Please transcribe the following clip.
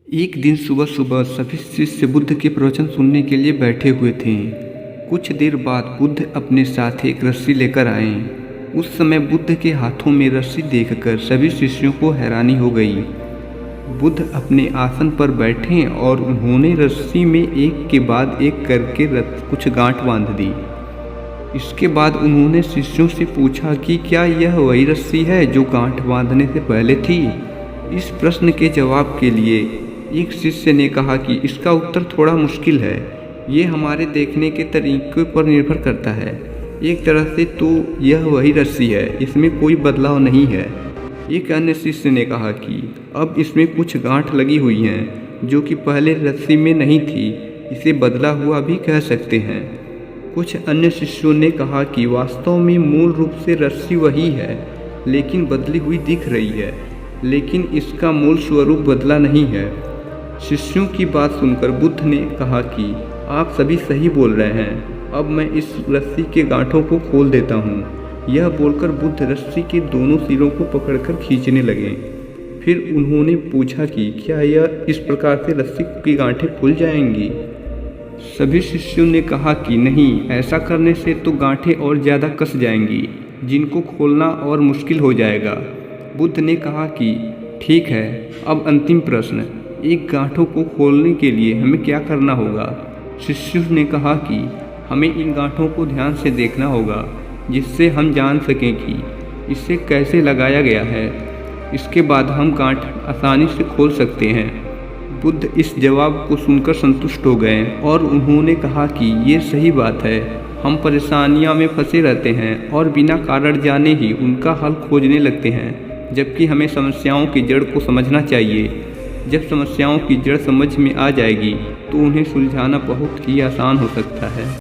एक दिन सुबह सुबह सभी शिष्य बुद्ध के प्रवचन सुनने के लिए बैठे हुए थे। कुछ देर बाद बुद्ध अपने साथ एक रस्सी लेकर आए। उस समय बुद्ध के हाथों में रस्सी देखकर सभी शिष्यों को हैरानी हो गई। बुद्ध अपने आसन पर बैठे और उन्होंने रस्सी में एक के बाद एक करके कुछ गांठ बांध दी। इसके बाद उन्होंने शिष्यों से पूछा कि क्या यह वही रस्सी है जो गांठ बांधने से पहले थी। इस प्रश्न के जवाब के लिए एक शिष्य ने कहा कि इसका उत्तर थोड़ा मुश्किल है, ये हमारे देखने के तरीके पर निर्भर करता है। एक तरह से तो यह वही रस्सी है, इसमें कोई बदलाव नहीं है। एक अन्य शिष्य ने कहा कि अब इसमें कुछ गांठ लगी हुई हैं जो कि पहले रस्सी में नहीं थी, इसे बदला हुआ भी कह सकते हैं। कुछ अन्य शिष्यों ने कहा कि वास्तव में मूल रूप से रस्सी वही है, लेकिन बदली हुई दिख रही है, लेकिन इसका मूल स्वरूप बदला नहीं है। शिष्यों की बात सुनकर बुद्ध ने कहा कि आप सभी सही बोल रहे हैं, अब मैं इस रस्सी के गांठों को खोल देता हूँ। यह बोलकर बुद्ध रस्सी के दोनों सिरों को पकड़कर खींचने लगे। फिर उन्होंने पूछा कि क्या यह इस प्रकार से रस्सी की गांठें खुल जाएंगी। सभी शिष्यों ने कहा कि नहीं, ऐसा करने से तो गांठें और ज़्यादा कस जाएंगी, जिनको खोलना और मुश्किल हो जाएगा। बुद्ध ने कहा कि ठीक है, अब अंतिम प्रश्न, एक गांठों को खोलने के लिए हमें क्या करना होगा। शिष्यों ने कहा कि हमें इन गांठों को ध्यान से देखना होगा, जिससे हम जान सकें कि इसे कैसे लगाया गया है। इसके बाद हम गांठ आसानी से खोल सकते हैं। बुद्ध इस जवाब को सुनकर संतुष्ट हो गए और उन्होंने कहा कि ये सही बात है, हम परेशानियों में फंसे रहते हैं और बिना कारण जाने ही उनका हल खोजने लगते हैं, जबकि हमें समस्याओं की जड़ को समझना चाहिए। जब समस्याओं की जड़ समझ में आ जाएगी तो उन्हें सुलझाना बहुत ही आसान हो सकता है।